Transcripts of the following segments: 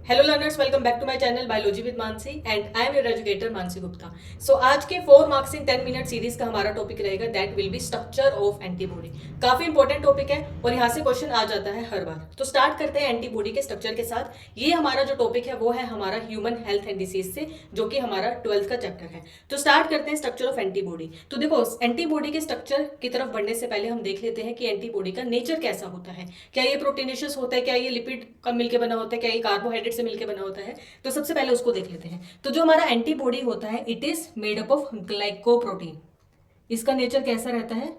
Hello learners, welcome back to my channel biology with Mansi and I am your educator Mansi Gupta. So आज के 4 marks in 10 minute series का हमारा topic रहेगा that will be structure of antibody. काफी important topic है और यहाँ से क्वेश्चन आ जाता है हर बार। तो स्टार्ट करते हैं एंटीबॉडी के स्ट्रक्चर के साथ। ये हमारा जो टॉपिक है वो है हमारा ह्यूमन हेल्थ एंड डिसीज से, जो कि हमारा 12th का चैप्टर है। तो स्टार्ट करते हैं स्ट्रक्चर ऑफ एंटीबॉडी। तो देखो, एंटीबॉडी के स्ट्रक्चर की तरफ बढ़ने से पहले हम देख लेते हैं कि एंटीबॉडी का नेचर कैसा होता है। क्या ये प्रोटीनेशियस होता है, क्या ये लिपिड का मिलकर बना होता है, क्या ये कार्बोहाइड्रेट से मिलकर बना होता है। तो सबसे पहले उसको देख लेते हैं। तो जो हमारा एंटीबॉडी होता है it is made up of glycoprotein. इसका नेचर कैसा रहता है?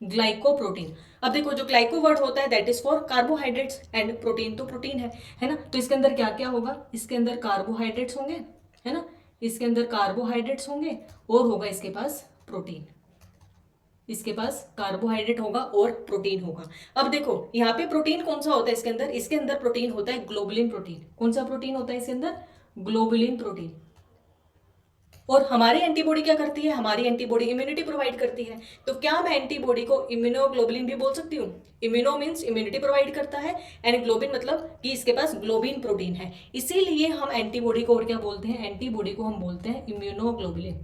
ग्लाइकोप्रोटीन। अब देखो, जो ग्लाइको वर्ड होता है that is for carbohydrates and protein तो प्रोटीन है ना। तो इसके अंदर क्या क्या होगा? इसके अंदर कार्बोहाइड्रेट्स होंगे, है ना। इसके अंदर कार्बोहाइड्रेट्स होंगे और होगा इसके पास प्रोटीन। इसके पास कार्बोहाइड्रेट होगा और प्रोटीन होगा। अब देखो, यहाँ पे प्रोटीन कौन सा होता है इसके अंदर प्रोटीन होता है ग्लोबुलिन प्रोटीन। कौन सा प्रोटीन होता है इसके अंदर? Globulin protein. और हमारी एंटीबॉडी क्या करती है? हमारी एंटीबॉडी इम्यूनिटी प्रोवाइड करती है। तो क्या मैं एंटीबॉडी को इम्यूनोग्लोबुलिन भी बोल सकती हूँ? इम्यूनो मीन्स इम्यूनिटी प्रोवाइड करता है एंड ग्लोबिन मतलब कि इसके पास ग्लोबिन प्रोटीन है। इसीलिए हम एंटीबॉडी को और क्या बोलते हैं? एंटीबॉडी को हम बोलते हैं इम्यूनोग्लोबुलिन।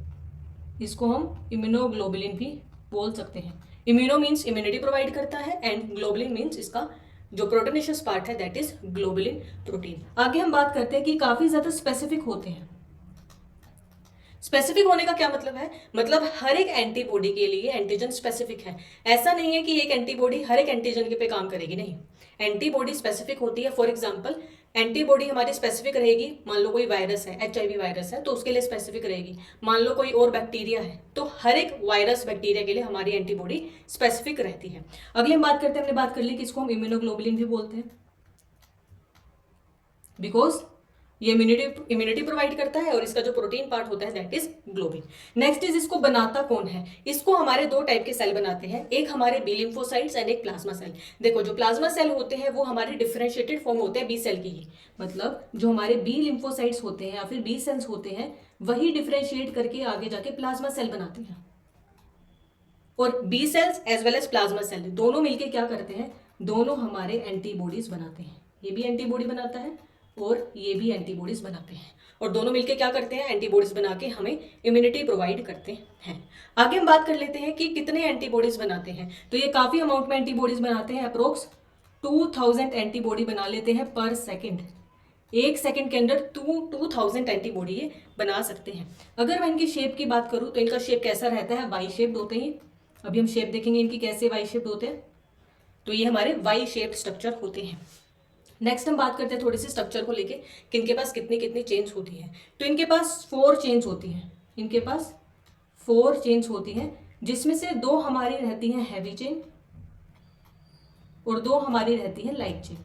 इसको हम इम्यूनोग्लोबुलिन भी बोल सकते हैं। इम्यूनो मीन्स इम्यूनिटी प्रोवाइड करता है एंड ग्लोबुलिन मीन्स इसका जो प्रोटीनेशियस पार्ट है दैट इज ग्लोबुलिन प्रोटीन। आगे हम बात करते हैं कि काफी ज्यादा स्पेसिफिक होते हैं। स्पेसिफिक होने का क्या मतलब है? मतलब हर एक एंटीबॉडी के लिए एंटीजन स्पेसिफिक है। ऐसा नहीं है कि एक एंटीबॉडी हर एक एंटीजन के पे काम करेगी, नहीं। एंटीबॉडी स्पेसिफिक होती है। फॉर एग्जांपल, एंटीबॉडी हमारी स्पेसिफिक रहेगी। मान लो कोई वायरस है, HIV वायरस है, तो उसके लिए स्पेसिफिक रहेगी। मान लो कोई और बैक्टीरिया है, तो हर एक वायरस बैक्टीरिया के लिए हमारी एंटीबॉडी स्पेसिफिक रहती है। अगली हम बात करते हैं, हमने बात कर ली कि इसको हम इम्यूनोग्लोबुलिन भी बोलते हैं बिकॉज ये इम्यूनिटी प्रोवाइड करता है और इसका जो प्रोटीन पार्ट होता है that is globin. Next is, इसको बनाता कौन है? इसको हमारे दो टाइप के सेल बनाते हैं, एक हमारे बी लिम्फोसाइट्स एंड एक प्लाज्मा सेल। देखो, जो प्लाज्मा सेल होते हैं वो हमारे डिफरेंशिएटेड फॉर्म होते हैं बी सेल की ही। मतलब जो हमारे बी लिम्फोसाइट्स होते हैं या फिर बी सेल्स होते हैं वही डिफरेंशिएट करके आगे जाके प्लाज्मा सेल बनाते हैं। और B cells as well as plasma cell दोनों मिलके क्या करते हैं? दोनों हमारे एंटीबॉडीज बनाते हैं। ये भी एंटीबॉडी बनाता है और ये भी एंटीबॉडीज बनाते हैं, और दोनों मिलके क्या करते हैं? एंटीबॉडीज बना के हमें इम्यूनिटी प्रोवाइड करते हैं। आगे हम बात कर लेते हैं कि कितने एंटीबॉडीज बनाते हैं। तो ये काफी अमाउंट में एंटीबॉडीज बनाते हैं। अप्रोक्स 2000 एंटीबॉडी बना लेते हैं पर सेकेंड। एक सेकंड के अंदर 2000 एंटीबॉडी ये बना सकते हैं। अगर मैं इनकी शेप की बात करूं तो इनका शेप कैसा रहता है? वाई शेप्ड होते हैं। अभी हम शेप देखेंगे इनकी कैसे वाई शेप्ड होते हैं। तो ये हमारे वाई शेप्ड स्ट्रक्चर होते हैं। नेक्स्ट हम बात करते हैं थोड़ी सी स्ट्रक्चर को लेके कि इनके पास कितनी कितनी चेन्स होती है। तो इनके पास 4 चेन्स होती हैं। इनके पास 4 चेन्स होती हैं, जिसमें से 2 हमारी रहती हैं हैवी चेन और 2 हमारी रहती हैं light chain.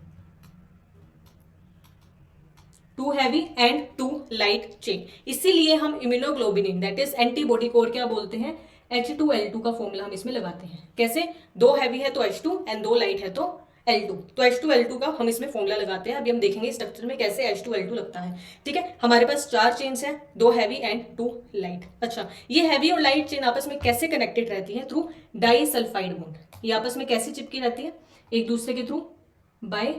2 heavy and 2 light chain. इसीलिए हम इम्यूनोग्लोबुलिन दैट इज एंटीबॉडी को और क्या बोलते हैं? H2L2 का फॉर्मूला हम इसमें लगाते हैं। कैसे? 2 हैवी है तो H2 एंड 2 लाइट है तो L2। तो H2L2 का हम इसमें फॉर्मूला लगाते हैं। अभी हम देखेंगे स्ट्रक्चर में कैसे H2L2 लगता है। ठीक है, हमारे पास 4 चेन्स हैं, 2 हैवी एंड 2 लाइट। अच्छा, ये हैवी और लाइट चेन आपस में कैसे कनेक्टेड रहती है? Through disulphide bond. ये आपस में कैसे चिपकी रहती है? एक दूसरे के थ्रू बाय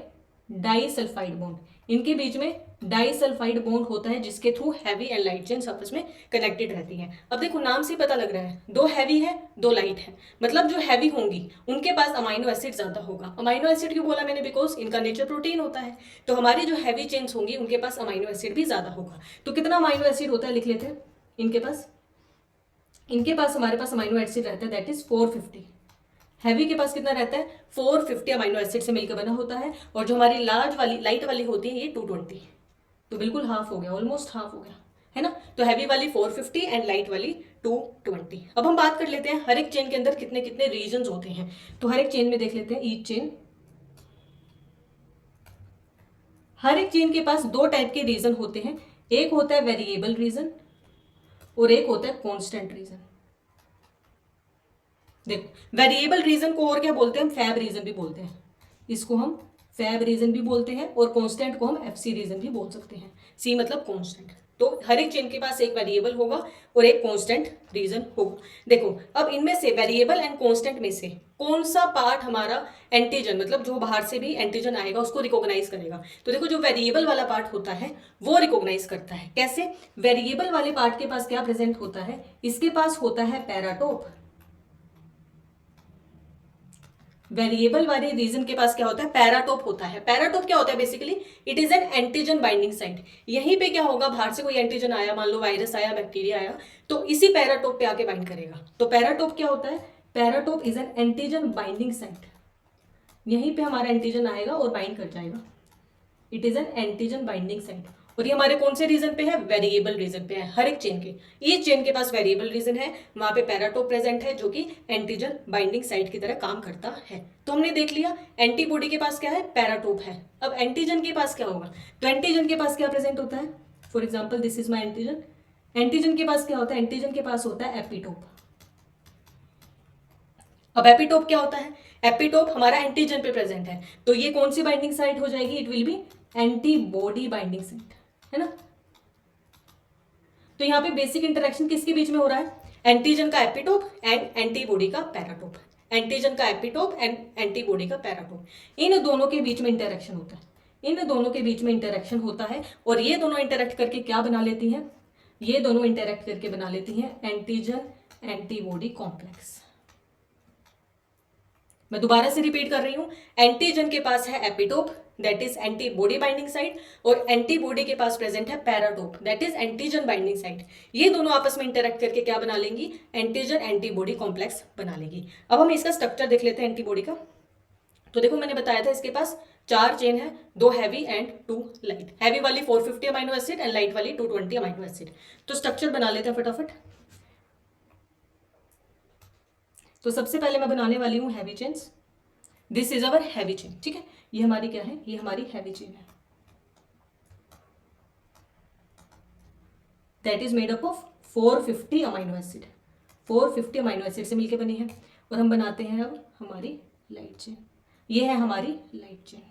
डाइसल्फाइड बॉन्ड। इनके बीच में डाइसल्फाइड बॉन्ड होता है जिसके through heavy and light chains आपस में कनेक्टेड रहती हैं। अब देखो, नाम से पता लग रहा है 2 हैवी है 2 लाइट है। मतलब जो हैवी होंगी उनके पास अमाइनो एसिड ज्यादा होगा। अमाइनो एसिड क्यों बोला मैंने? बिकॉज इनका नेचर प्रोटीन होता है। तो हमारी जो हैवी चेन्स होंगी उनके पास अमाइनो एसिड भी ज्यादा होगा। तो कितना अमाइनो एसिड होता है लिख लेते हैं इनके पास हमारे पास अमाइनो एसिड रहता है दैट इज 450। हैवी के पास कितना रहता है? 450 अमाइनो एसिड से मिलकर बना होता है। और जो हमारी लाइट वाली होती है ये 220। तो बिल्कुल हाफ हो गया, ऑलमोस्ट हाफ हो गया, है ना। तो हैवी वाली 450 एंड लाइट वाली 220। अब हम बात कर लेते हैं हर एक चेन के अंदर कितने कितने रीजन होते हैं। तो हर एक चेन में देख लेते हैं ईच चेन। हर एक चेन के पास 2 टाइप के रीजन होते हैं। एक होता है वेरिएबल रीजन और एक होता है कॉन्स्टेंट रीजन। देखो, वेरिएबल रीजन को और क्या बोलते हैं? हम फैब रीजन भी बोलते हैं। इसको हम फैब रीजन भी बोलते हैं और कांस्टेंट को हम FC रीजन भी बोल सकते हैं। C मतलब कांस्टेंट। तो हर एक चेन के पास एक वेरिएबल होगा और एक कांस्टेंट रीजन होगा। देखो अब इनमें से वेरिएबल एंड कांस्टेंट में से कौन सा पार्ट हमारा एंटीजन, मतलब जो बाहर से भी एंटीजन आएगा उसको रिकॉग्नाइज करेगा। तो देखो जो वेरिएबल वाला पार्ट होता है वो रिकॉग्नाइज करता है। कैसे? वेरिएबल वाले पार्ट के पास क्या प्रेजेंट होता है, इसके पास होता है पैराटोप। वेरिएबल वाले रीजन के पास क्या होता है, पैराटोप होता है। पैराटोप क्या होता है basically, it is an antigen binding site. यहीं पे क्या होगा, बाहर से कोई एंटीजन आया, मान लो वायरस आया, बैक्टीरिया आया, तो इसी पैराटोप पे आके बाइंड करेगा। तो पैराटोप क्या होता है, paratope is an antigen binding site. यहीं पे हमारा एंटीजन आएगा और बाइंड कर जाएगा। It is an antigen binding site. और ये हमारे कौन से रीजन पे है, वेरिएबल रीजन पे है। हर एक चेन के, ये चेन के पास वेरिएबल रीजन है, वहां पे पैराटोप प्रेजेंट है जो कि एंटीजन बाइंडिंग साइट की तरह काम करता है। तो हमने देख लिया एंटीबॉडी के पास क्या है, पैराटोप है। अब एंटीजन के पास क्या होगा, तो एंटीजन के पास क्या प्रेजेंट होता है, for example this is my antigen. Antigen के पास क्या होता है, एंटीजन के पास होता है एपिटोप। अब एपिटोप क्या होता है, एपिटोप हमारा एंटीजन पे प्रेजेंट है, तो ये कौन सी बाइंडिंग साइट हो जाएगी, it will be antibody binding site, है ना। तो यहाँ पे बेसिक इंटरेक्शन किसके बीच में हो रहा है, एंटीजन का एपिटोप एंड एंटीबॉडी का पैराटोप। एंटीजन का एपिटोप एंड एंटीबॉडी का पैराटोप, इन दोनों के बीच में इंटरेक्शन होता है। इन दोनों के बीच में इंटरेक्शन होता है और ये दोनों इंटरेक्ट करके क्या बना लेती हैं, ये दोनों इंटरेक्ट करके बना लेती हैं एंटीजन एंटीबॉडी कॉम्प्लेक्स। मैं दोबारा से रिपीट कर रही हूं, एंटीजन के पास है epitope that is antibody binding site, और एंटीबॉडी के पास प्रेजेंट है paratope that is antigen binding site. ये दोनों आपस में इंटरेक्ट करके क्या बना लेंगी, एंटीजन एंटीबॉडी कॉम्प्लेक्स बना लेंगी। अब हम इसका स्ट्रक्चर देख लेते हैं एंटीबॉडी का। तो देखो मैंने बताया था इसके पास 4 चेन है, 2 हैवी एंड 2 लाइट। हैवी वाली 450 अमाइनो एसिड एंड लाइट वाली 220 अमाइनो एसिड। तो स्ट्रक्चर बना लेते हैं फटाफट। तो सबसे पहले मैं बनाने वाली हूं heavy chains. This is our heavy chain, ठीक है। ये हमारी क्या है, ये हमारी हैवी चेन है, that is made up of 450 amino acid. 450 amino acid से मिलकर बनी है। और हम बनाते हैं अब हमारी लाइट चेन। ये है हमारी लाइट चेन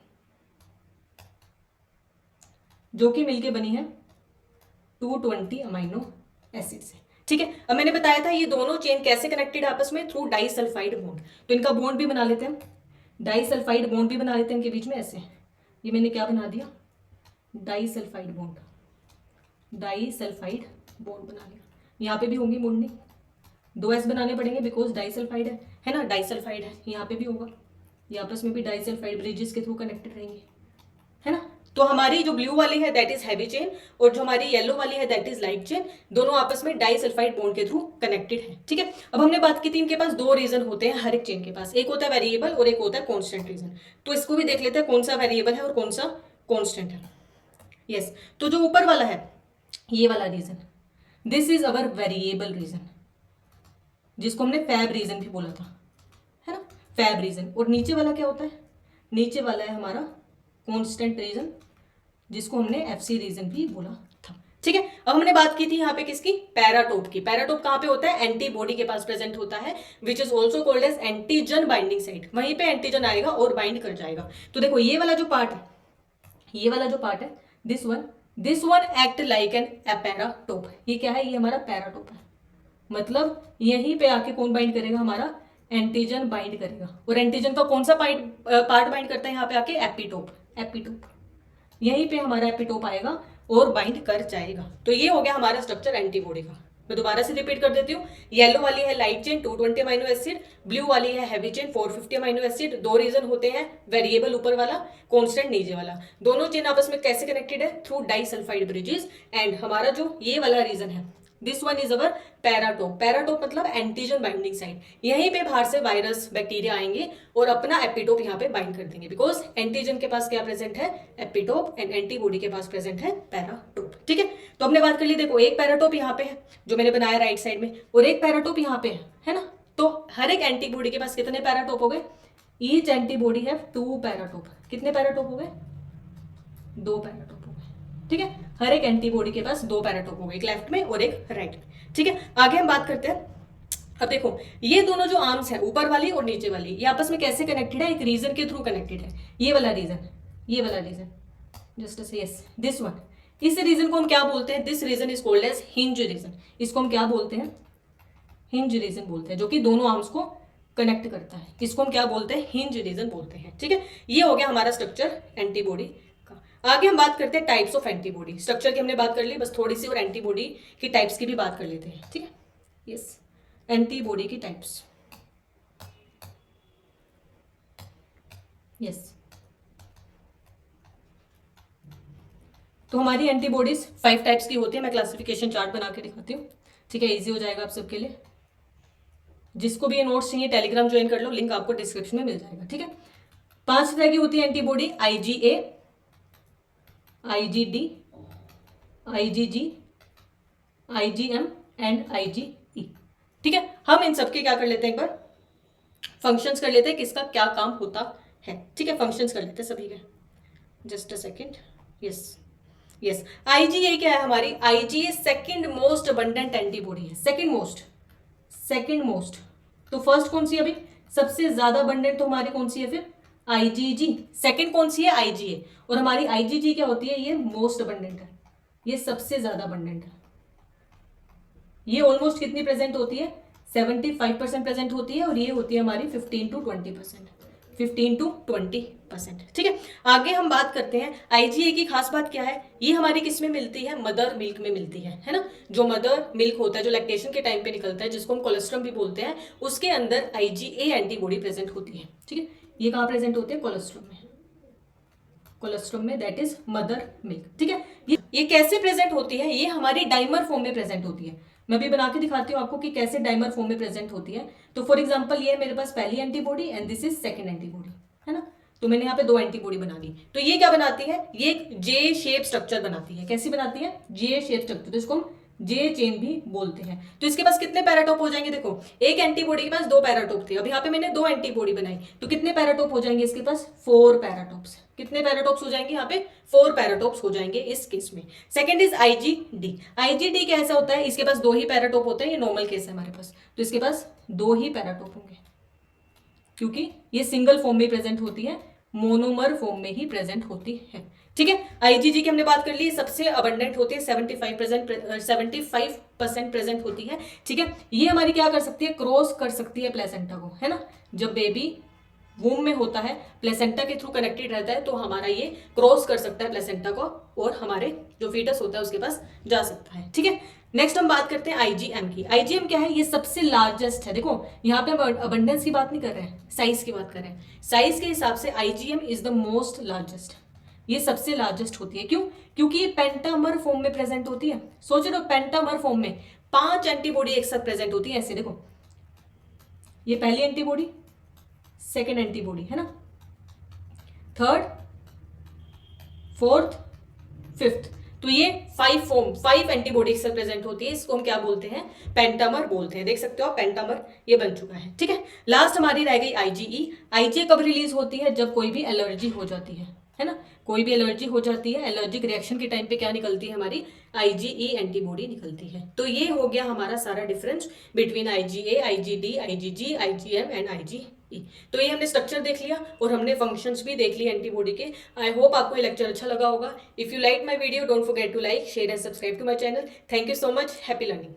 जो कि मिलके बनी है 220 अमाइनो एसिड से, ठीक है। अब मैंने बताया था ये दोनों चेन कैसे कनेक्टेड आपस में, थ्रू डाइसल्फाइड बॉन्ड। तो इनका बॉन्ड भी बना लेते हैं, डाइसल्फाइड बॉन्ड भी बना लेते हैं इनके बीच में ऐसे। ये मैंने क्या बना दिया, डाइसल्फाइड बॉन्ड, डाइसल्फाइड बॉन्ड बना लिया। यहाँ पे भी होंगी बॉन्डिंग, 2s बनाने पड़ेंगे बिकॉज डाइसल्फाइड है ना, डाइसल्फाइड है। यहाँ पे भी होगा, ये आपस में भी डाइसल्फाइड ब्रिजेस के थ्रू कनेक्टेड रहेंगे, है ना। तो हमारी जो ब्लू वाली है दैट इज हैवी चेन और जो हमारी येलो वाली है दैट इज लाइट चेन, दोनों आपस में डाइसल्फाइड बॉन्ड के थ्रू कनेक्टेड है, ठीक है। अब हमने बात की थी इनके पास 2 रीजन होते हैं हर एक चेन के पास, एक होता है वेरिएबल और एक होता है कांस्टेंट रीजन। तो इसको भी देख लेते हैं कौन सा वेरिएबल है और कौन सा कांस्टेंट है। यस, तो जो ऊपर वाला है ये वाला region, this is our variable region, जिसको हमने फैब रीजन भी बोला था, है ना, फैब रीजन। और नीचे वाला क्या होता है, नीचे वाला है हमारा कांस्टेंट रीजन, जिसको हमने एफसी रीजन भी बोला था, ठीक है। अब हमने बात की थी यहाँ पे किसकी, पैराटोप की। पैराटोप कहाँ पे होता है, एंटीबॉडी के पास प्रेजेंट होता है, which is also called as antigen binding site. वहीं पे एंटीजन आएगा और बाइंड कर जाएगा। तो देखो ये वाला जो पार्ट है, ये वाला जो पार्ट है, this one act like an paratope. ये क्या है, ये हमारा पैराटोप है, मतलब यहीं पे आके कौन बाइंड करेगा, हमारा एंटीजन बाइंड करेगा। और एंटीजन का कौन सा पार्ट बाइंड करता है यहाँ पे आके, एपिटोप। एपिटोप यहीं पे हमारा एपिटोप आएगा और बाइंड कर जाएगा। तो ये हो गया हमारा स्ट्रक्चर एंटीबॉडी का। मैं दोबारा से रिपीट कर देती हूँ, येलो वाली है light chain 220 amino acid, blue वाली है heavy chain 450 amino acid. 2 region होते हैं, वेरिएबल ऊपर वाला, कांस्टेंट नीचे वाला। दोनों चेन आपस में कैसे कनेक्टेड है, थ्रू डाइसल्फाइड ब्रिजेस। एंड हमारा जो ये वाला रीजन है, this one is our paratope. Paratope मतलब एंटीजन बाइंडिंग साइट। यहीं पे बाहर से वायरस बैक्टीरिया आएंगे और अपना एपिटोप यहाँ पे बाइंड कर देंगे, बिकॉज एंटीजन के पास क्या प्रेजेंट है, एपिटोप, एंड एंटीबॉडी के पास प्रेजेंट है पैराटोप, ठीक है। तो हमने बात कर ली, देखो एक पैराटोप यहाँ पे है जो मैंने बनाया राइट साइड में, और एक पैराटोप यहाँ पे है ना। तो हर एक एंटीबॉडी के पास कितने पैराटोप हो गए, ईच एंटीबॉडी हैव 2 पैराटोप। कितने पैराटोप हो गए, 2 पैराटोप हो गए, ठीक है। हर एक एंटीबॉडी के पास 2 पैराटोप हो गए, एक लेफ्ट में और एक राइट में, ठीक है। आगे हम बात करते हैं। अब देखो ये दोनों जो आर्म्स है, ऊपर वाली और नीचे वाली, ये आपस में कैसे कनेक्टेड है, एक रीजन के थ्रू कनेक्टेड है। ये वाला रीजन, ये वाला रीजन, जस्ट से यस दिस वन, इस रीजन को हम क्या बोलते हैं? This region is called as hinge region. इसको हम क्या बोलते हैं? हिंज रीजन बोलते हैं, जो कि दोनों आर्म्स को कनेक्ट करता है। इसको हम क्या बोलते हैं? हिंज रीजन बोलते हैं। ठीक है, ये हो गया हमारा स्ट्रक्चर एंटीबॉडी का। आगे हम बात करते हैं टाइप्स ऑफ एंटीबॉडी। स्ट्रक्चर की हमने बात कर ली, बस थोड़ी सी और एंटीबॉडी की टाइप्स की भी बात कर लेते हैं। ठीक है, यस, एंटीबॉडी की टाइप्स। यस, तो हमारी एंटीबॉडीज 5 टाइप्स की होती है। मैं क्लासिफिकेशन चार्ट बना के दिखाती हूँ। ठीक है, इजी हो जाएगा आप सबके लिए। जिसको भी ये नोट्स चाहिए टेलीग्राम ज्वाइन कर लो, लिंक आपको डिस्क्रिप्शन में मिल जाएगा। ठीक है, 5 तरह की होती है antibody: IgA, IgD, IgG, IgM and IgE। ठीक है, हम इन सबके क्या कर लेते हैं, एक बार फंक्शंस कर लेते हैं, किसका क्या काम होता है। ठीक है, फंक्शंस कर लेते हैं सभी के। Just a second. Yes yes, IgA क्या है हमारी? IgA second most abundant antibody है। Second most. तो फर्स्ट कौन सी है अभी? सबसे ज्यादा अबंडेंट तो हमारी कौन सी है फिर? IgG। सेकेंड कौन सी है? IgA। और हमारी IgG क्या होती है? ये मोस्ट अबंडेंट है, ये सबसे ज्यादा अबंडेंट है। ये ऑलमोस्ट कितनी प्रेजेंट होती है? 75% प्रेजेंट होती है, और ये होती है हमारी 15 to 20%। 15 to 20%। ठीक है, आगे हम बात करते हैं IgA की खास बात क्या है। ये हमारी किस में मिलती है? मदर मिल्क में मिलती है ना। जो मदर मिल्क होता है, जो लैक्टेशन के टाइम पे निकलता है, जिसको हम कोलेस्ट्रम भी बोलते हैं, उसके अंदर IgA एंटीबॉडी प्रेजेंट होती है। ठीक है, ये कहाँ प्रेजेंट होती है? कोलेस्ट्रम में। कोलेस्ट्रम में, दैट इज मदर मिल्क। ठीक है, ये कैसे प्रेजेंट होती है? ये हमारी डाइमर फॉर्म में प्रेजेंट होती है। मैं भी बना के दिखाती हूँ आपको कि कैसे डाइमर फॉर्म में प्रेजेंट होती है। तो फॉर एग्जांपल, ये मेरे पास पहली antibody and this is second antibody, है ना। तो मैंने यहाँ पे 2 एंटीबॉडी बना दी। तो ये क्या बनाती है? ये जे शेप स्ट्रक्चर बनाती है। कैसी बनाती है? जे शेप स्ट्रक्चर। तो इसको हम जे चेन भी बोलते हैं। तो इसके पास कितने पैराटोप हो जाएंगे? देखो, एक एंटीबॉडी के पास 2 पैराटोप थे, अब यहाँ पे मैंने 2 एंटीबॉडी बनाई, तो कितने पैराटोप हो जाएंगे इसके पास? 4 पैराटोप्स। कितने पैराटोप्स हो जाएंगे यहाँ पे? 4 पैराटोप्स हो जाएंगे इस केस में। Second is IgD। IgD कैसा होता है? इसके पास 2 ही पैराटोप होते हैं, ये नॉर्मल केस है हमारे पास, तो इसके पास 2 ही पैराटोप होंगे, क्योंकि ये सिंगल फॉर्म में प्रेजेंट होती है, मोनोमर फॉर्म में ही प्रेजेंट होती है। ठीक है, IgG की हमने बात कर ली, सबसे अबंडेंट होती है, 75% प्रेजेंट होती है। ठीक है, ये हमारी क्या कर सकती है? क्रॉस कर सकती है प्लेसेंटा को, है ना। जब बेबी वूम में होता है, प्लेसेंटा के थ्रू कनेक्टेड रहता है, तो हमारा ये क्रॉस कर सकता है प्लेसेंटा को, और हमारे जो फीटस होता है उसके पास जा सकता है। ठीक है, नेक्स्ट हम बात करते हैं IgM की। IgM क्या है? ये सबसे लार्जेस्ट है। देखो, यहाँ पे हम अबंडेंस की बात नहीं कर रहे हैं, साइज की बात कर रहे हैं। साइज के हिसाब से IgM is the most largest. ये सबसे लार्जेस्ट होती है। क्यों? क्योंकि ये पेंटामर फॉर्म में प्रेजेंट होती है। सोच लो, पेंटामर फॉर्म में 5 एंटीबॉडी एक साथ प्रेजेंट होती है। ऐसे देखो, ये पहली एंटीबॉडी, सेकेंड एंटीबॉडी, है ना, थर्ड, फोर्थ, फिफ्थ। तो ये 5 एंटीबॉडी एक साथ प्रेजेंट होती है। इसको हम क्या बोलते हैं? पेंटामर बोलते हैं। देख सकते हो आप, पेंटामर ये बन चुका है। ठीक है, लास्ट हमारी रह गई IgE। IgE कब रिलीज होती है? जब कोई भी एलर्जी हो जाती है ना। कोई भी एलर्जी हो जाती है, एलर्जिक रिएक्शन के टाइम पे क्या निकलती है? हमारी IgE एंटीबॉडी निकलती है। तो ये हो गया हमारा सारा difference between IgA, IgD, IgG, IgM and IgE। तो ये हमने स्ट्रक्चर देख लिया और हमने फंक्शंस भी देख लिए एंटीबॉडी के। आई होप आपको ये लेक्चर अच्छा लगा होगा। If you like my video, don't forget to like, share and subscribe to my channel. Thank you so much. Happy learning.